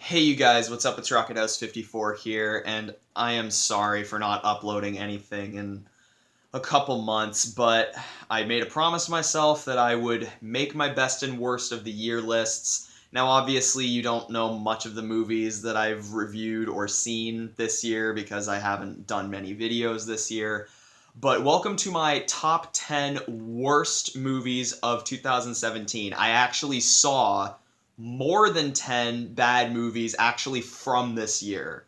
Hey you guys, what's up? It's Sharknado 54 here, and I am sorry for not uploading anything in a couple months, but I made a promise to myself that I would make my best and worst of the year lists. Now, obviously, you don't know much of the movies that I've reviewed or seen this year because I haven't done many videos this year, but welcome to my top 10 worst movies of 2017. I actually saw more than 10 bad movies actually from this year.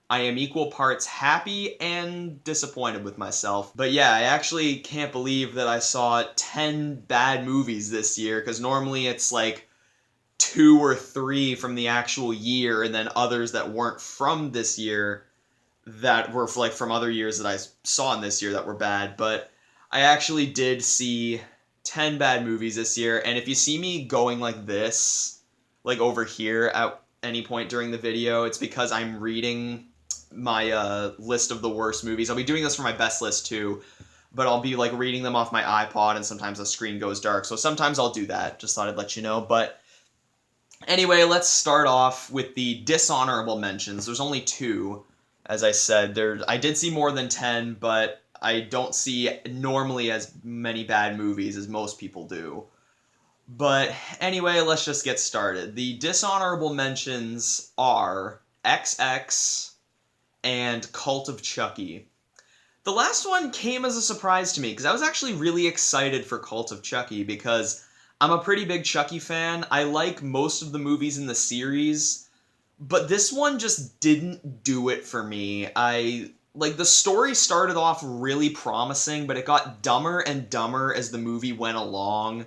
I am equal parts happy and disappointed with myself. But yeah, I actually can't believe that I saw 10 bad movies this year, because normally it's like 2 or 3 from the actual year, and then others that weren't from this year that were like from other years that I saw in this year that were bad. But I actually did see 10 bad movies this year, and if you see me going like this, like over here at any point during the video, it's because I'm reading my list of the worst movies. I'll be doing this for my best list too, but I'll be like reading them off my iPod, and sometimes the screen goes dark, so sometimes I'll do that. Just thought I'd let you know. But anyway, let's start off with the dishonorable mentions. There's only 2, as I said. I did see more than 10, but I don't see normally as many bad movies as most people do. But anyway, let's just get started. The dishonorable mentions are XX and Cult of Chucky. The last one came as a surprise to me because I was actually really excited for Cult of Chucky because I'm a pretty big Chucky fan. I like most of the movies in the series, but this one just didn't do it for me. The story started off really promising, but it got dumber and dumber as the movie went along.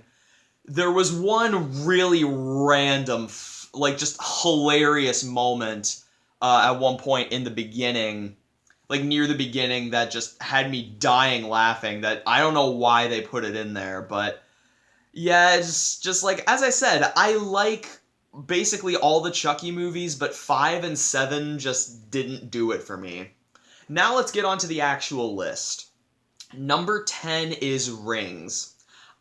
There was one really random, just hilarious moment at one point in the beginning, like near the beginning, that just had me dying laughing. That I don't know why they put it in there, but yeah, it's just like, as I said, I like basically all the Chucky movies, but 5 and 7 just didn't do it for me. Now let's get on to the actual list. Number 10 is Rings.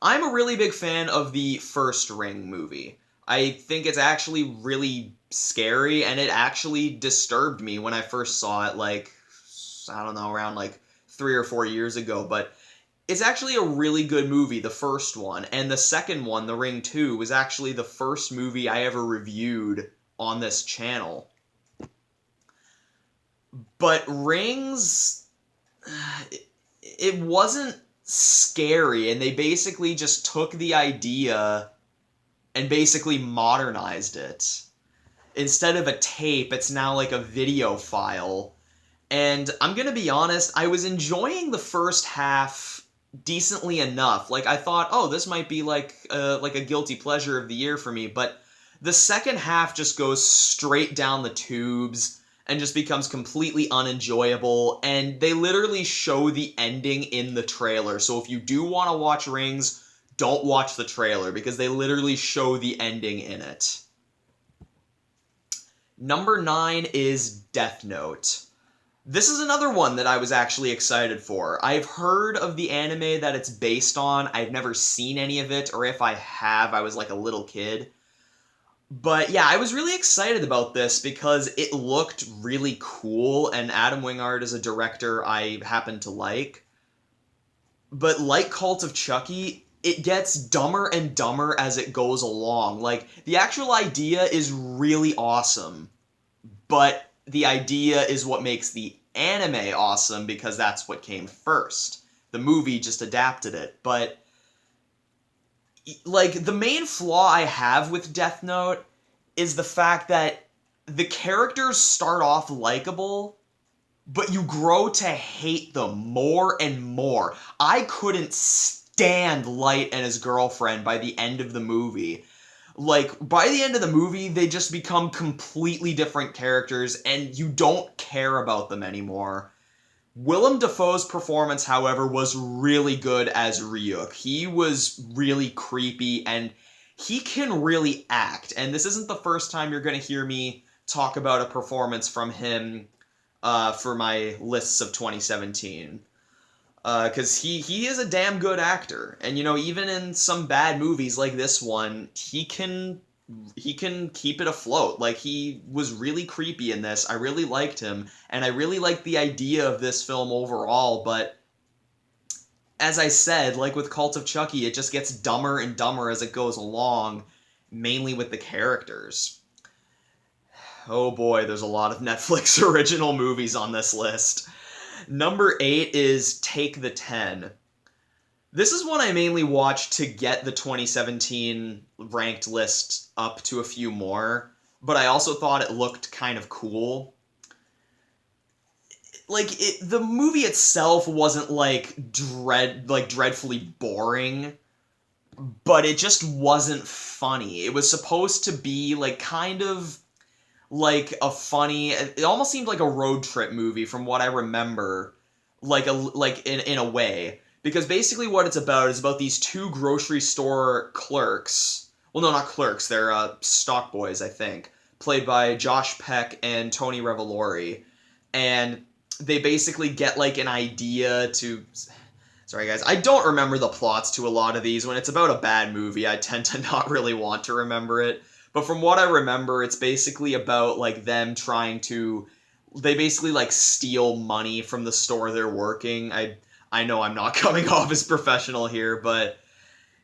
I'm a really big fan of the first Ring movie. I think it's actually really scary, and it actually disturbed me when I first saw it, I don't know, around 3 or 4 years ago, but it's actually a really good movie, the first one, and the second one, The Ring 2, was actually the first movie I ever reviewed on this channel. But Rings, it wasn't scary, and they basically just took the idea and basically modernized it. Instead of a tape, it's now like a video file. And I'm gonna be honest, I was enjoying the first half decently enough. Like, I thought, oh, this might be like a guilty pleasure of the year for me, but the second half just goes straight down the tubes and just becomes completely unenjoyable, and they literally show the ending in the trailer. So if you do want to watch Rings, don't watch the trailer, because they literally show the ending in it. Number 9 is Death Note. This is another one that I was actually excited for. I've heard of the anime that it's based on. I've never seen any of it, or if I have, I was like a little kid. But yeah, I was really excited about this because it looked really cool, and Adam Wingard is a director I happen to like. But like Cult of Chucky, it gets dumber and dumber as it goes along. Like, the actual idea is really awesome, but the idea is what makes the anime awesome, because that's what came first. The movie just adapted it, but like, the main flaw I have with Death Note is the fact that the characters start off likable, but you grow to hate them more and more. I couldn't stand Light and his girlfriend by the end of the movie. Like, by the end of the movie, they just become completely different characters, and you don't care about them anymore. Willem Dafoe's performance, however, was really good as Ryuk. He was really creepy, and he can really act. And this isn't the first time you're going to hear me talk about a performance from him for my lists of 2017. Because he is a damn good actor. And, you know, even in some bad movies like this one, he can he can keep it afloat. Like, he was really creepy in this. I really liked him, and I really liked the idea of this film overall, but as I said, like with Cult of Chucky, it just gets dumber and dumber as it goes along, mainly with the characters. Oh boy, there's a lot of Netflix original movies on this list. Number 8 is Take the 10. This is one I mainly watched to get the 2017 ranked list up to a few more, but I also thought it looked kind of cool. The movie itself wasn't dreadfully boring, but it just wasn't funny. It was supposed to be like kind of like a funny, it almost seemed like a road trip movie from what I remember, in a way, because basically what it's about is about these two grocery store clerks. Well, no, not clerks, they're stock boys, I think, played by Josh Peck and Tony Revolori, and they basically get like an idea to. Sorry, guys. I don't remember the plots to a lot of these. When it's about a bad movie, I tend to not really want to remember it. But from what I remember, it's basically about, like, them trying to. They basically, like, steal money from the store they're working. I know I'm not coming off as professional here, but.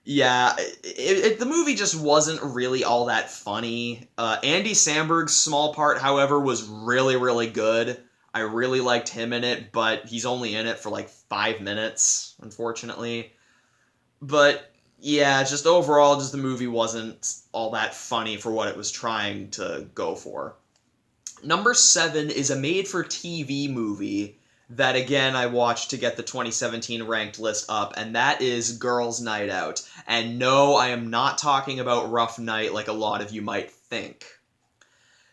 Yeah, the movie just wasn't really all that funny. Andy Samberg's small part, however, was really, really good. I really liked him in it, but he's only in it for like 5 minutes, unfortunately. But yeah, just overall, just the movie wasn't all that funny for what it was trying to go for. Number 7 is a made-for-TV movie that, again, I watched to get the 2017 ranked list up, and that is Girls' Night Out. And no, I am not talking about Rough Night like a lot of you might think.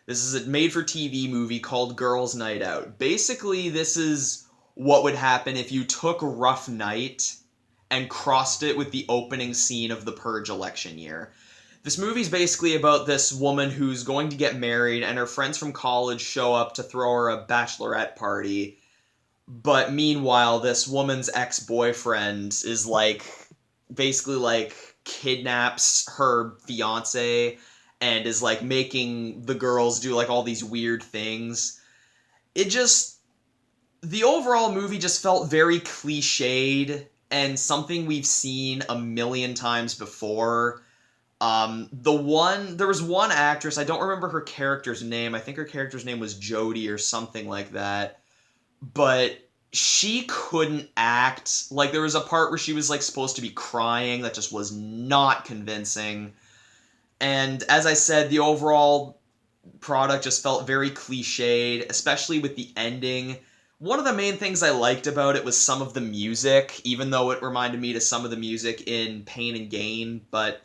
This is a made-for-TV movie called Girls' Night Out. Basically, this is what would happen if you took Rough Night and crossed it with the opening scene of the Purge election year. This movie's basically about this woman who's going to get married, and her friends from college show up to throw her a bachelorette party. But meanwhile, this woman's ex-boyfriend is basically kidnaps her fiance and is like making the girls do like all these weird things. The overall movie just felt very cliched and something we've seen a million times before. There was one actress, I don't remember her character's name. I think her character's name was Jodie or something like that. But she couldn't act. Like, there was a part where she was like supposed to be crying that just was not convincing. And as I said, the overall product just felt very cliched, especially with the ending. One of the main things I liked about it was some of the music, even though it reminded me to some of the music in Pain and Gain. But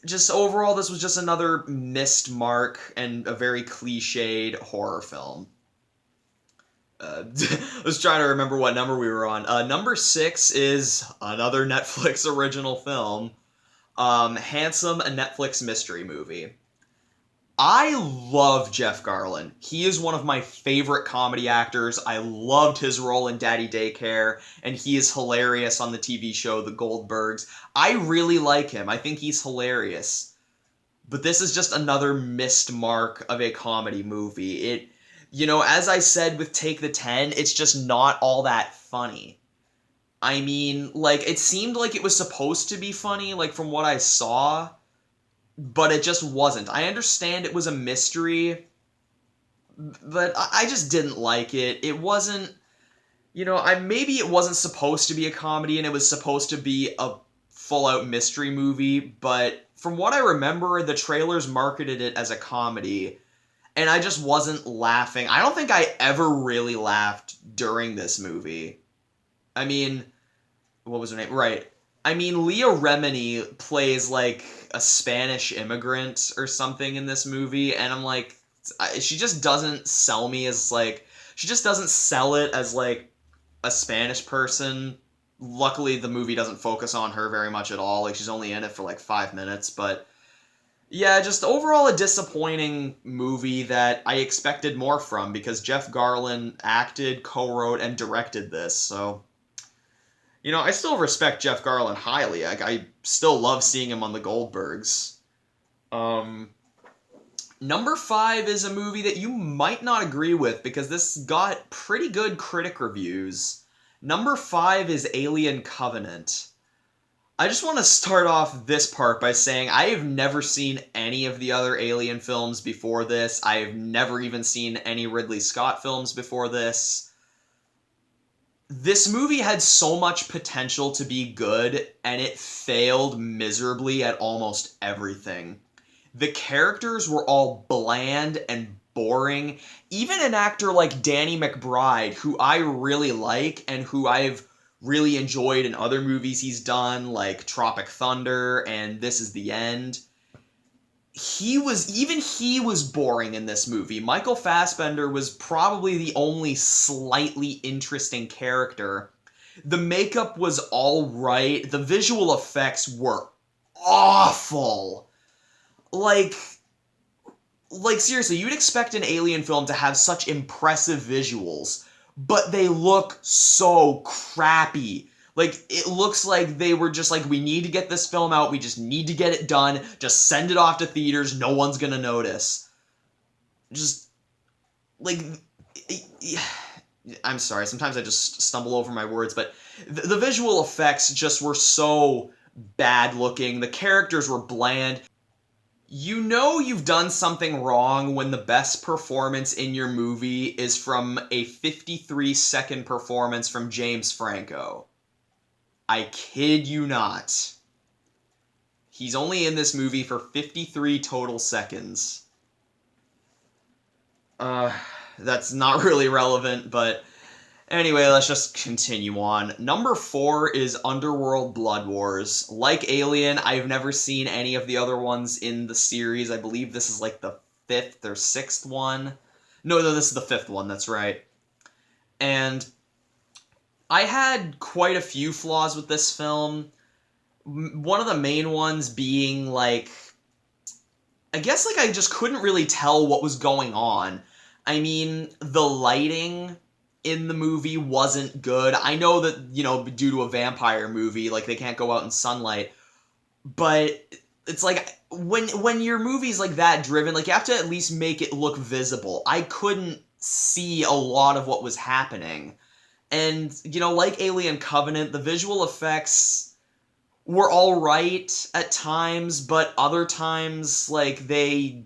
just overall, this was just another missed mark and a very cliched horror film. I was trying to remember what number we were on. Number 6 is another Netflix original film. Handsome, a Netflix mystery movie. I love Jeff Garlin. He is one of my favorite comedy actors. I loved his role in Daddy Daycare, and he is hilarious on the TV show The Goldbergs. I really like him. I think he's hilarious. But this is just another missed mark of a comedy movie. As I said with Take the 10, it's just not all that funny. I mean, it seemed like it was supposed to be funny, from what I saw, but it just wasn't. I understand it was a mystery, but I just didn't like it. It wasn't, maybe it wasn't supposed to be a comedy and it was supposed to be a full-out mystery movie, but from what I remember, the trailers marketed it as a comedy, and I just wasn't laughing. I don't think I ever really laughed during this movie. I mean, what was her name? Right. I mean, Leah Remini plays, a Spanish immigrant or something in this movie, and I'm like, she just doesn't sell me as, she just doesn't sell it as, a Spanish person. Luckily, the movie doesn't focus on her very much at all. She's only in it for, 5 minutes, but yeah, just overall a disappointing movie that I expected more from, because Jeff Garlin acted, co-wrote, and directed this, so I still respect Jeff Garlin highly. I still love seeing him on The Goldbergs. Um, Number 5 is a movie that you might not agree with because this got pretty good critic reviews. Number 5 is Alien Covenant. I just want to start off this part by saying I have never seen any of the other Alien films before this. I have never even seen any Ridley Scott films before this. This movie had so much potential to be good, and it failed miserably at almost everything. The characters were all bland and boring. Even an actor like Danny McBride, who I really like and who I've really enjoyed in other movies he's done, like Tropic Thunder and This Is the End, he was boring in this movie. Michael Fassbender was probably the only slightly interesting character. The makeup was all right. The visual effects were awful. Like seriously, you'd expect an Alien film to have such impressive visuals, but they look so crappy. Like, it looks like they were just like, we need to get this film out, we just need to get it done, just send it off to theaters, no one's gonna notice. Just, like, I'm sorry, sometimes I just stumble over my words, but the visual effects just were so bad looking, the characters were bland. You know you've done something wrong when the best performance in your movie is from a 53-second performance from James Franco. I kid you not. He's only in this movie for 53 total seconds. That's not really relevant, but anyway, let's just continue on. Number 4 is Underworld Blood Wars. Like Alien, I've never seen any of the other ones in the series. I believe this is like the 5th or 6th one. No, this is the 5th one, that's right. And I had quite a few flaws with this film. One of the main ones being, like, I guess, like, I just couldn't really tell what was going on. I mean, the lighting in the movie wasn't good. I know that, you know, due to a vampire movie, like, they can't go out in sunlight, but it's like, when your movie's like that driven, like, you have to at least make it look visible. I couldn't see a lot of what was happening. And, you know, like Alien Covenant, the visual effects were alright at times, but other times, like, they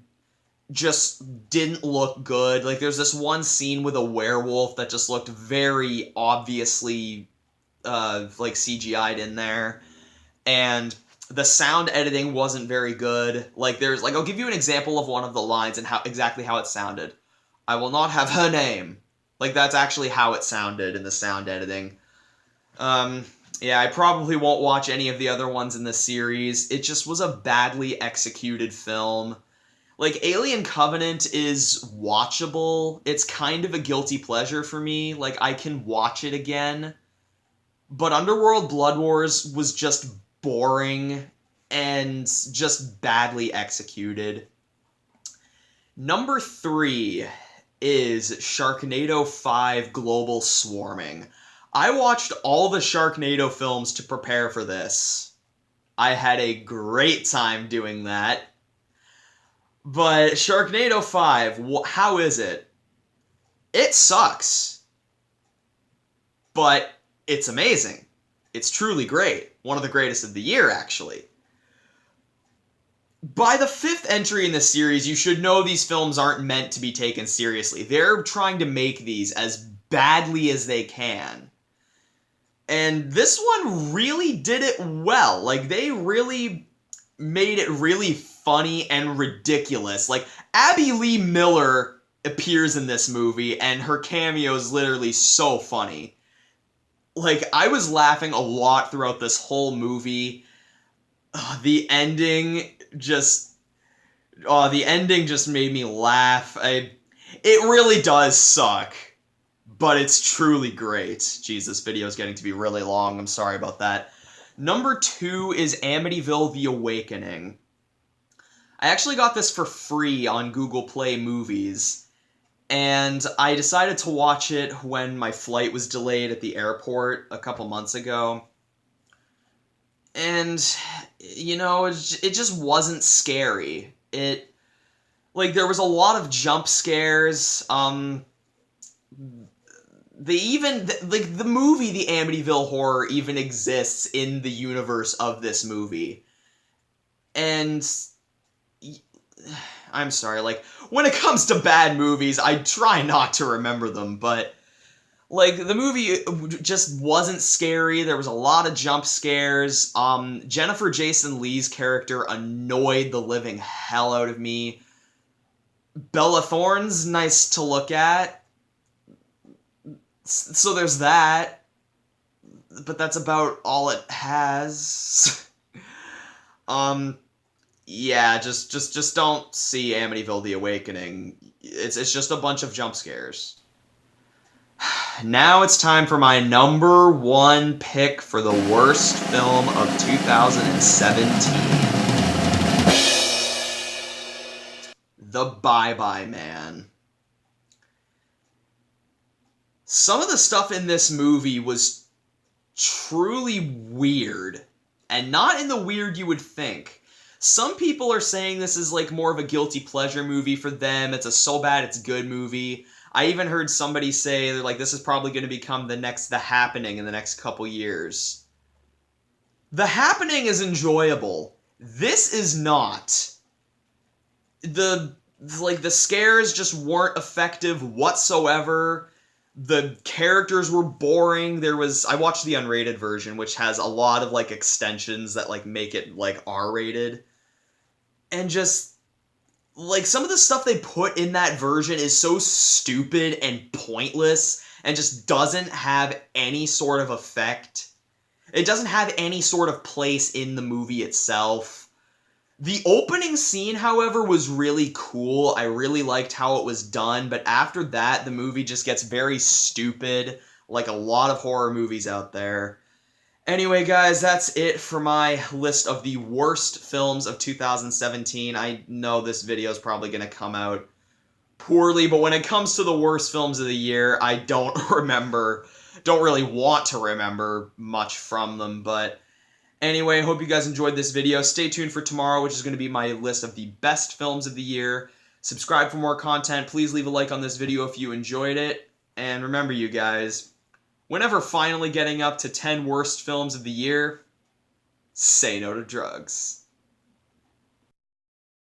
just didn't look good. Like, there's this one scene with a werewolf that just looked very obviously, like, CGI'd in there. And the sound editing wasn't very good. Like, I'll give you an example of one of the lines and exactly how it sounded. I will not have her name. Like, that's actually how it sounded in the sound editing. Yeah, I probably won't watch any of the other ones in this series. It just was a badly executed film. Like, Alien Covenant is watchable. It's kind of a guilty pleasure for me. Like, I can watch it again. But Underworld Blood Wars was just boring and just badly executed. Number 3 is Sharknado V Global Swarming. I watched all the Sharknado films to prepare for this. I had a great time doing that. But Sharknado 5, how is it? It sucks. But it's amazing. It's truly great. One of the greatest of the year, actually. By the 5th entry in the series, you should know these films aren't meant to be taken seriously. They're trying to make these as badly as they can. And this one really did it well. Like, they really made it really funny and ridiculous. Like, Abby Lee Miller appears in this movie, and her cameo is literally so funny. Like, I was laughing a lot throughout this whole movie. The ending just made me laugh. It really does suck, but it's truly great. Jeez, this video is getting to be really long. I'm sorry about that. Number 2 is Amityville: The Awakening. I actually got this for free on Google Play Movies, and I decided to watch it when my flight was delayed at the airport a couple months ago. And, you know, it just wasn't scary. Like, there was a lot of jump scares. They even, like, the movie The Amityville Horror even exists in the universe of this movie. And I'm sorry, like, when it comes to bad movies, I try not to remember them, but, like, the movie just wasn't scary. There was a lot of jump scares. Jennifer Jason Leigh's character annoyed the living hell out of me. Bella Thorne's nice to look at. So there's that. But that's about all it has. Yeah, just don't see Amityville: The Awakening. It's just a bunch of jump scares. Now it's time for my number one pick for the worst film of 2017. The Bye-Bye Man. Some of the stuff in this movie was truly weird, and not in the weird you would think. Some people are saying this is like more of a guilty pleasure movie for them. It's a so bad it's good movie. I even heard somebody say that, like, this is probably going to become the next The Happening in the next couple years. The Happening is enjoyable. This is not. The scares just weren't effective whatsoever. The characters were boring. I watched the unrated version, which has a lot of, like, extensions that, like, make it, like, R-rated. And just, like, some of the stuff they put in that version is so stupid and pointless and just doesn't have any sort of effect. It doesn't have any sort of place in the movie itself. The opening scene, however, was really cool. I really liked how it was done, but after that, the movie just gets very stupid, like a lot of horror movies out there. Anyway, guys, that's it for my list of the worst films of 2017. I know this video is probably going to come out poorly, but when it comes to the worst films of the year, I don't really want to remember much from them, but anyway, I hope you guys enjoyed this video. Stay tuned for tomorrow, which is going to be my list of the best films of the year. Subscribe for more content. Please leave a like on this video if you enjoyed it. And remember, you guys, whenever finally getting up to 10 worst films of the year, say no to drugs.